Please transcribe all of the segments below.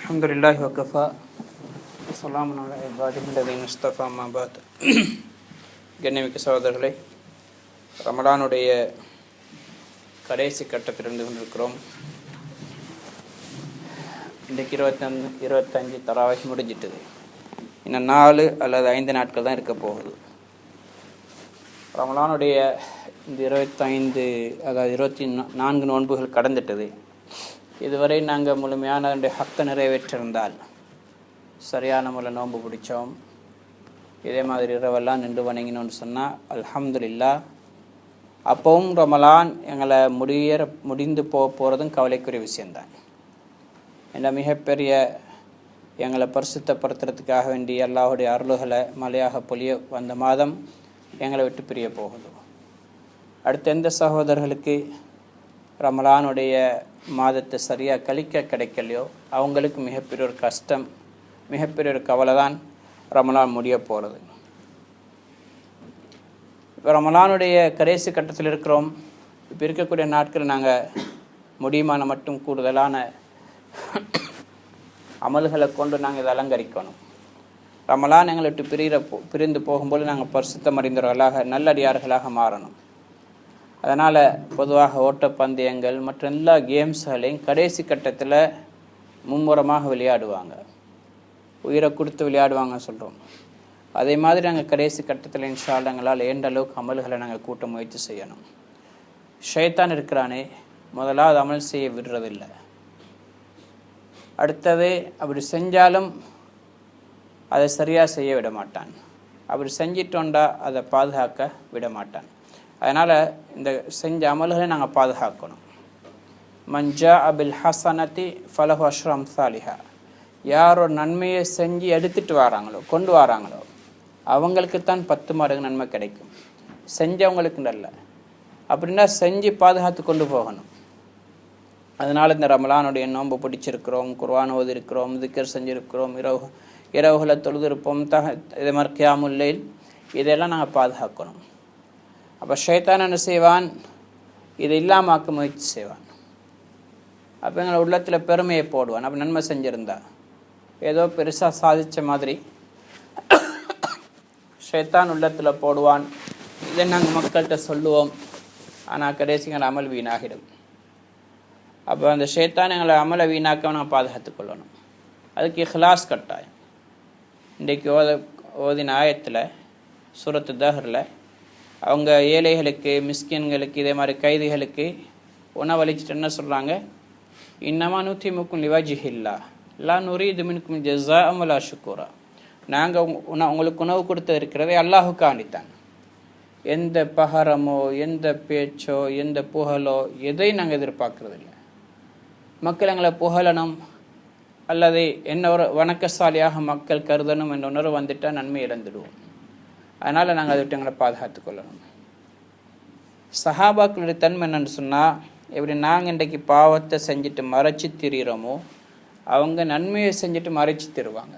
அல்ஹம்துலில்லாஹி வகஃபா ஸலாமுன் அலா இபாதிஹி அல்லதீன இஸ்தஃபா அம்மா பஅத். கண்ணியமிக்க சகோதரர்களே, ரமலானுடைய கடைசி கட்டத்தில் இருந்து கொண்டிருக்கிறோம். இன்றைக்கு 25 தராவீஹ் முடிஞ்சிட்டது. இன்னும் 4 அல்லது 5 நாட்கள் தான் இருக்க போகுது. ரமலானுடைய இந்த 25 அதாவது 24 நோன்புகள் கடந்துட்டது. இதுவரை நாங்கள் முழுமையான அதனுடைய ஹக்கை நிறைவேற்றிருந்தால் சரியான முறையில் நோன்பு பிடிச்சோம், இதே மாதிரி இரவெல்லாம் நின்று வணங்கினோன்னு சொன்னால் அல்ஹம்துலில்லாஹ். அப்பவும் ரமலான் எங்களை முடிந்து போகிறதும் கவலைக்குரிய விஷயந்தான். என்ற மிகப்பெரிய எங்களை பரிசுத்தப்படுத்துறதுக்காக வேண்டிய அல்லாஹுடைய அருள்களை மழையாக பொழிய வந்த மாதம் எங்களை விட்டு பிரிய போகுது. அடுத்த எந்த சகோதரர்களுக்கு ரமலானுடைய மாதத்தை சரியாக கழிக்க கிடைக்கலையோ அவங்களுக்கு மிகப்பெரிய ஒரு கஷ்டம், மிகப்பெரிய ஒரு கவலை தான் ரமலான் முடிய போகிறது. இப்போ ரமலானுடைய கடைசி கட்டத்தில் இருக்கிறோம். இப்போ இருக்கக்கூடிய நாட்கள் நாங்கள் முடியுமான மட்டும் கூடுதலான அமல்களை கொண்டு நாங்கள் இதை அலங்கரிக்கணும். ரமலான் எங்களை விட்டு பிரிந்து போகும்போது நாங்கள் பரிசுத்தம் அறிந்தவர்களாக நல்லடியார்களாக மாறணும். அதனால் பொதுவாக ஓட்டப்பந்தயங்கள் மற்ற எல்லா கேம்ஸ்களையும் கடைசி கட்டத்தில் மும்முரமாக விளையாடுவாங்க, உயிரை கொடுத்து விளையாடுவாங்கன்னு சொல்கிறோம். அதே மாதிரி நாங்கள் கடைசி கட்டத்தில் இன்ஷா அல்லாஹ் எங்களால் ஏண்ட அளவுக்கு அமல்களை நாங்கள் கூட்ட முயற்சி செய்யணும். ஷைத்தான் இருக்கிறானே, முதலாவது அமல் செய்ய விடுறதில்லை. அடுத்தது அப்படி செஞ்சாலும் அதை சரியாக செய்ய விட மாட்டான். அப்படி செஞ்சிட்டோண்டா அதை பாதுகாக்க விட மாட்டான். அதனால் இந்த செஞ்ச அமல்களை நாங்கள் பாதுகாக்கணும். மஞ்சா அபில் ஹசனத்தி ஃபலஹு அஷ்ரு அம்சாலிஹா. யார் ஒரு நன்மையை செஞ்சு எடுத்துகிட்டு வராங்களோ, கொண்டு வராங்களோ, அவங்களுக்குத்தான் 10 மடங்கு நன்மை கிடைக்கும், செஞ்சவங்களுக்கு நல்ல. அப்படின்னா செஞ்சு பாதுகாத்து கொண்டு போகணும். அதனால் இந்த ரமலானுடைய நோன்பு பிடிச்சிருக்கிறோம், குர்ஆன் ஓதிருக்கிறோம், திக்ர் செஞ்சுருக்கிறோம், இரவுகளை தொழுதிருப்போம், இதே மாதிரி கியாமுல் லைல், இதெல்லாம் நாங்கள் பாதுகாக்கணும். அப்போ ஷைத்தான் என்ன செய்வான்? இதை இல்லாமாக்க முயற்சி செய்வான். அப்போ எங்களை உள்ளத்தில் பெருமையை போடுவான். அப்போ நன்மை செஞ்சுருந்தா ஏதோ பெருசாக சாதித்த மாதிரி ஷைத்தான் உள்ளத்தில் போடுவான். இதை நாங்கள் மக்கள்கிட்ட சொல்லுவோம், ஆனால் கடைசிங்கிற அமல் வீணாகிடும். அப்போ அந்த ஷைத்தான் எங்களை அமலை வீணாக்க நாங்கள் பாதுகாத்து கொள்ளணும். அதுக்கு இஹ்லாஸ் கட்டாயம். இன்றைக்கு ஓதின ஆயத்தில் சூரத்து தஹ்ரில் அவங்க ஏழைகளுக்கு, மிஸ்கின்களுக்கு, இதே மாதிரி கைதிகளுக்கு உணவளிச்சுட்டு என்ன சொல்கிறாங்க? இன்னமா நுத்திமுக்கும் லிவாஜிஹில்லா லா நுரீது மின்கும் ஜஸாஅம் வலா ஷுக்கூரா. நாங்கள் உங்களுக்கு உணவு கொடுத்து இருக்கிறதே அல்லாஹுக்காண்டித்தான். எந்த பகரமோ, எந்த பேச்சோ, எந்த புகழோ எதையும் நாங்கள் எதிர்பார்க்கறதில்லை. மக்கள் எங்களை புகழணும் அல்லது என்ன ஒரு வணக்கசாலியாக மக்கள் கருதணும் என்ற உணர்வு வந்துட்டால் நன்மை இழந்துடுவோம். அதனால் நாங்கள் அதை விட்டு எங்களை பாதுகாத்து கொள்ளணும். சஹாபாக்களுடைய தன்மை என்னன்னு சொன்னால், எப்படி நாங்கள் இன்றைக்கு பாவத்தை செஞ்சுட்டு மறைச்சி திரிகிறோமோ அவங்க நன்மையை செஞ்சுட்டு மறைச்சி தருவாங்க.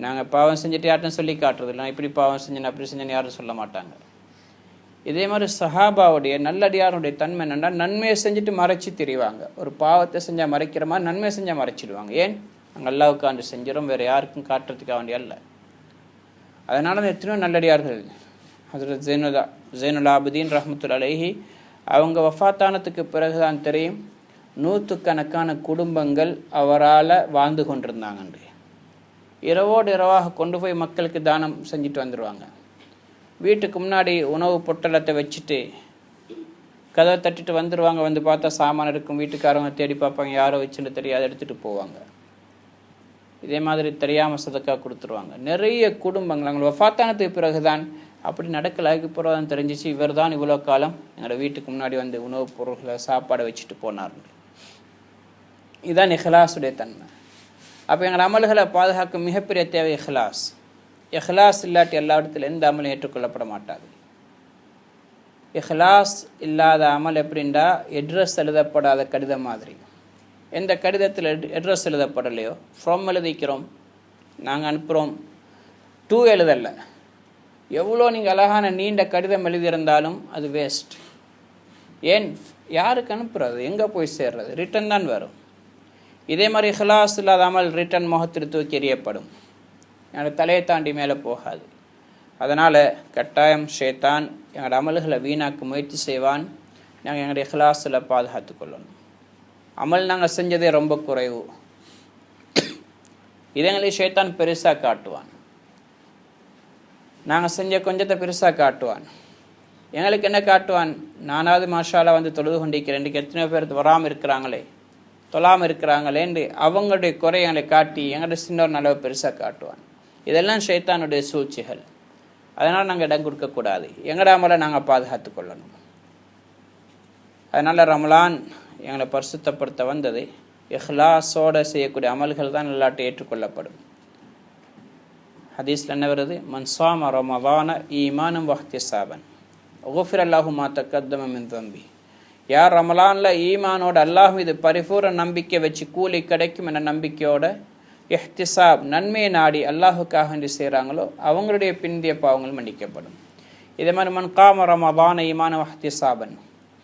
நாங்கள் பாவம் செஞ்சுட்டு யார்ட்டும் சொல்லி காட்டுறதில்லை, நான் இப்படி பாவம் செஞ்சேன் அப்படி செஞ்சேன்னு யாரும் சொல்ல மாட்டாங்க. இதே மாதிரி சஹாபாவுடைய நல்லடியாருடைய தன்மை என்னென்னா, நன்மையை செஞ்சுட்டு மறைச்சி திரிவாங்க. ஒரு பாவத்தை செஞ்சால் மறைக்கிற மாதிரி நன்மையை செஞ்சால் மறைச்சிடுவாங்க. ஏன்? நாங்கள் அல்லாஹ்வுக்காண்டி செஞ்சிடும், வேறு யாருக்கும் காட்டுறதுக்காக வேண்டிய அல்ல. அதனால தான் எத்தனையோ நல்லடியார்கள், ஹஜ்ரத் ஜைனுல் ஆபிதீன் ரஹ்மத்துல்லாஹி அலைஹி அவங்க வஃபாத்தானத்துக்கு பிறகுதான் தெரியும் நூற்றுக்கணக்கான குடும்பங்கள் அவரால் வாழ்ந்து கொண்டிருந்தாங்க. இரவோடு இரவாக கொண்டு போய் மக்களுக்கு தானம் செஞ்சுட்டு வந்துடுவாங்க. வீட்டுக்கு முன்னாடி உணவு பொட்டலத்தை வச்சுட்டு கதவை தட்டிட்டு வந்துடுவாங்க. வந்து பார்த்தா சாமான் இருக்கும். வீட்டுக்காரவங்க தேடி பார்ப்பாங்க, யாரோ வச்சுன்னு தெரியாது, எடுத்துகிட்டு போவாங்க. இதே மாதிரி தெரியாமல் சதக்கா கொடுத்துருவாங்க. நிறைய குடும்பங்கள் அவங்க வஃபாத்தானத்துக்கு பிறகு தான் அப்படி நடக்கல. அதுக்கு பிறகு தான் தெரிஞ்சிச்சு இவர் தான் இவ்வளோ காலம் எங்களோட வீட்டுக்கு முன்னாடி வந்து உணவுப் பொருள்களை சாப்பாடை வச்சுட்டு போனார்கள். இதுதான் இஹ்லாஸுடைய தன்மை. அப்போ எங்கள் அமல்களை பாதுகாக்க மிகப்பெரிய தேவை இஹ்லாஸ். இஹ்லாஸ் இல்லாட்டி எல்லா இடத்துல எந்த அமலும் ஏற்றுக்கொள்ளப்பட மாட்டாது. இஹ்லாஸ் இல்லாத அமல் எப்படின்னா அட்ரஸ் எழுதப்படாத கடிதம் மாதிரி. எந்த கடிதத்தில் அட்ரஸ் எழுதப்படலையோ, ஃப்ரம் எழுதிக்கிறோம், நாங்கள் அனுப்புகிறோம், டூ எழுதலை. எவ்வளோ நீங்கள் அழகான நீண்ட கடிதம் எழுதியிருந்தாலும் அது வேஸ்ட். ஏன்? யாருக்கு அனுப்புறது? எங்கே போய் சேர்றது? ரிட்டன் தான் வரும். இதே மாதிரி இஹ்லாஸ் இல்லாத அமல் ரிட்டன் முகத்தில் தூக்கி எறியப்படும், என்னோட தலையை தாண்டி மேலே போகாது. அதனால் கட்டாயம் ஷைத்தான் எங்களோட அமல்களை வீணாக்க முயற்சி செய்வான். நாங்கள் எங்களுடைய இஹ்லாஸில் பாதுகாத்து கொள்ளணும். அமல் நாங்கள் செஞ்சதே ரொம்ப குறைவு, இதங்களை ஷைத்தான் பெருசாக காட்டுவான். நாங்கள் செஞ்ச கொஞ்சத்தை பெருசாக காட்டுவான். எங்களுக்கு என்ன காட்டுவான், நானாவது மாஷாலா வந்து தொழுது கொண்டிருக்கிறேன், இன்றைக்கு எத்தனையோ பேர் வராமல் இருக்கிறாங்களே, தொழாமல் இருக்கிறாங்களேன்னு அவங்களுடைய குறை எங்களை காட்டி எங்களுடைய சின்ன ஒரு நலவை பெருசாக காட்டுவான். இதெல்லாம் ஷைத்தானுடைய சூழ்ச்சிகள். அதனால் நாங்கள் இடம் கொடுக்கக்கூடாது. எங்கட அமலை நாங்கள் பாதுகாத்து கொள்ளணும். அதனால் ரமலான் எங்களை பரிசுத்தப்படுத்த வந்தது. இஹ்லாஸோடு செய்யக்கூடிய அமல்கள் தான் எல்லாட்டும் ஏற்றுக்கொள்ளப்படும். ஹதீஸில் என்ன வருது, மன் ஸாம ரமலான ஈமானம் வஹ்திஸாபன் குஃபிர லஹு மா தக்கத்தம மின் தம்பி. யார் ரமலானில் ஈமானோட அல்லாஹ் மீது பரிபூர்ண நம்பிக்கை வச்சு கூலி கிடைக்கும் என்ற நம்பிக்கையோட இஹ்திசாப் நன்மையை நாடி அல்லாஹுக்காக என்று செய்கிறாங்களோ அவங்களுடைய பிந்திய பாவங்கள் மன்னிக்கப்படும். இதே மாதிரி மன் காம ரமலான ஈமான வஹ்திஸாபன்,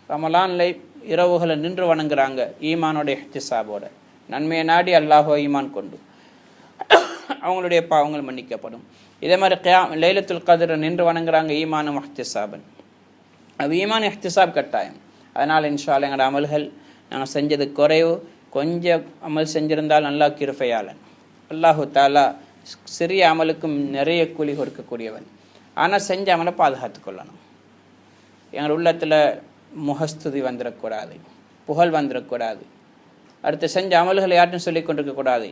ரமலானில் இரவுகளை நின்று வணங்குறாங்க ஈமானோட இஹ்திசாபோட, நன்மையை நாடி அல்லாஹோ ஈமான் கொண்டு, அவங்களுடைய பாவங்கள் மன்னிக்கப்படும். இதே மாதிரி லைலத்துல் கத்ர் நின்று வணங்குறாங்க ஈமான் இஹ்திசாபன், அது ஈமான் இஹ்திசாப் கட்டாயம். அதனால் இன்ஷா அல்லாஹ் எங்களோட அமல்கள் நாங்கள் செஞ்சது குறைவு, கொஞ்சம் அமல் செஞ்சிருந்தால் நல்லா கிருபையாளன். அல்லாஹு தாலா சிறிய அமலுக்கும் நிறைய கூலி கொடுக்கக்கூடியவன். ஆனால் செஞ்ச அமலை பாதுகாத்து கொள்ளணும். எங்கள் உள்ளத்தில் முகஸ்துதி வந்துடக்கூடாது, புகழ் வந்துடக்கூடாது. அடுத்து செஞ்ச அமல்களை யார்ட்டும் சொல்லி கொண்டிருக்கக்கூடாது.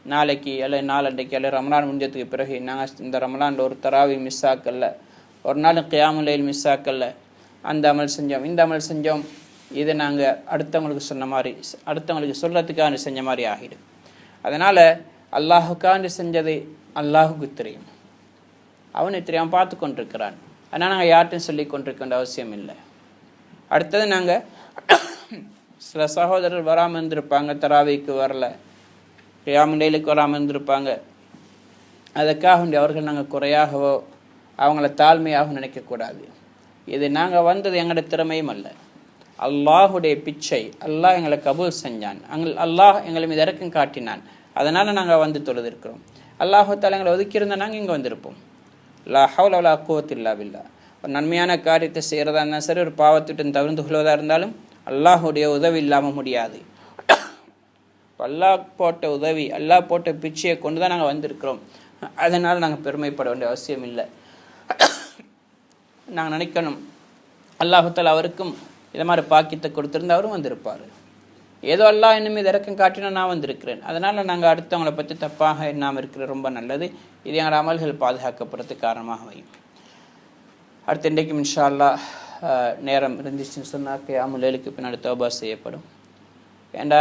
நாளைக்கு அல்ல நாளன்றைக்கு அல்ல ரமலான் முடிஞ்சதுக்கு பிறகு நாங்கள் இந்த ரமலானில் ஒரு தராவி மிஸ் ஆக்கல, ஒரு நாள் கியாமுல் மிஸ் ஆக்கல, அந்த அமல் செஞ்சோம் இந்த அமல் செஞ்சோம், இதை நாங்கள் அடுத்தவங்களுக்கு சொன்ன மாதிரி அடுத்தவங்களுக்கு சொல்கிறதுக்காக செஞ்ச மாதிரி ஆகிடும். அதனால் அல்லாஹுக்காண்டு செஞ்சதை அல்லாஹுக்கு தெரியும், அவனுக்கு தெரியாமல் பார்த்து கொண்டிருக்கிறான். அதனால் நாங்கள் யார்ட்டும் சொல்லி கொண்டிருக்கின்ற அவசியம் இல்லை. அடுத்தது நாங்கள் சில சகோதரர் வராமல் இருந்திருப்பாங்க, தராவிக்கு வரல, கியாமுல்லைலுக்கு வராமல் இருந்திருப்பாங்க. அதுக்காக அவர்கள் நாங்கள் குறையாகவோ அவங்கள தாழ்மையாக நினைக்கக்கூடாது. இது நாங்கள் வந்தது எங்களோட திறமையும் அல்ல, அல்லாஹுடைய பிச்சை. அல்லாஹ் எங்களை கபூல் செஞ்சான், அல்லாஹ் எங்களை மீது இறக்கம் காட்டினான். அதனால் நாங்கள் வந்து தொழுதிருக்கிறோம். அல்லாஹு தாலா எங்களை ஒதுக்கியிருந்தால் நாங்கள் இங்கே வந்திருப்போம். லா ஹவ்ல வலா குவத்த இல்லா பில்லா. ஒரு நன்மையான காரியத்தை செய்கிறதா இருந்தாலும் சரி, ஒரு பாவத்திட்டம் தவிர்த்து கொள்வதாக இருந்தாலும் அல்லாஹுடைய உதவி இல்லாமல் முடியாது. அல்லாஹ் போட்ட உதவி, அல்லாஹ் போட்ட பிச்சையை கொண்டு தான் நாங்கள் வந்திருக்கிறோம். அதனால் நாங்கள் பெருமைப்பட வேண்டிய அவசியம் இல்லை. நாங்கள் நினைக்கணும் அல்லாஹுத்தாலா அவருக்கும் இதை மாதிரி பாக்கியத்தை கொடுத்துருந்து அவரும் வந்திருப்பார். ஏதோ அல்லாஹ் இன்னும் இது இறக்கம் காட்டினா நான் வந்திருக்கிறேன். அதனால் நாங்கள் அடுத்தவங்களை பற்றி தப்பாக எண்ணாமல் இருக்கிறது ரொம்ப நல்லது. இது எங்களோட அமல்கள் பாதுகாக்கப்படுறதுக்கு காரணமாக வையும். அடுத்த இன்றைக்கும் இன்ஷா அல்லாஹ் நேரம் இருந்துச்சுன்னு சொன்னால் கியாமுல் லைலுக்கு பின்னாடி தௌபா செய்யப்படும். ஏண்டா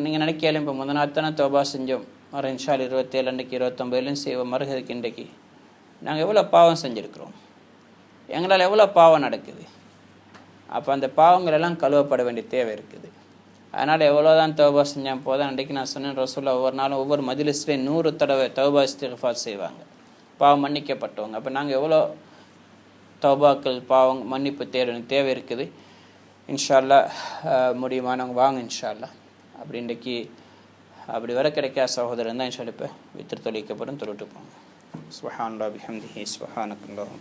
நீங்கள் நினைக்கல இப்போ முதல் நாள் தானே தௌபா செஞ்சோம், வர இன்ஷா அல்லா 27 அன்றைக்கு 29 செய்வோம், மறுகிறதுக்கு இன்றைக்கு நாங்கள் எவ்வளோ பாவம் செஞ்சுருக்கிறோம், எங்களால் எவ்வளோ பாவம் நடக்குது. அப்போ அந்த பாவங்கள் எல்லாம் கழுவப்பட வேண்டிய தேவை இருக்குது. அதனால் எவ்வளோ தான் தௌபா செஞ்சால் போதும். அன்றைக்கு நான் சொன்னேன், ரசூலுல்லாஹ் ஒவ்வொரு நாளும் ஒவ்வொரு மஜ்லிஸ்லேயும் 100 தடவை தௌபா இஸ்திக்ஃபார் செய்வாங்க, பாவம் மன்னிக்கப்பட்டவங்க. அப்போ நாங்கள் எவ்வளோ தௌபாக்கள் பாவம் மன்னிப்பு தேவை இருக்குது. இன்ஷா அல்லாஹ் முடியுமானவங்க வாங்க இன்ஷா அல்லாஹ். அப்படி இன்றைக்கி அப்படி வர கிடைக்காத சகோதரன் தான் இன்ஷா அல்லாஹ் இப்போ வித்திரு தொழிக்கப்படும் தொழுட்டு போங்க. சுப்ஹானல்லாஹி வபிஹம்திஹி சுப்ஹானக்கல்லாஹு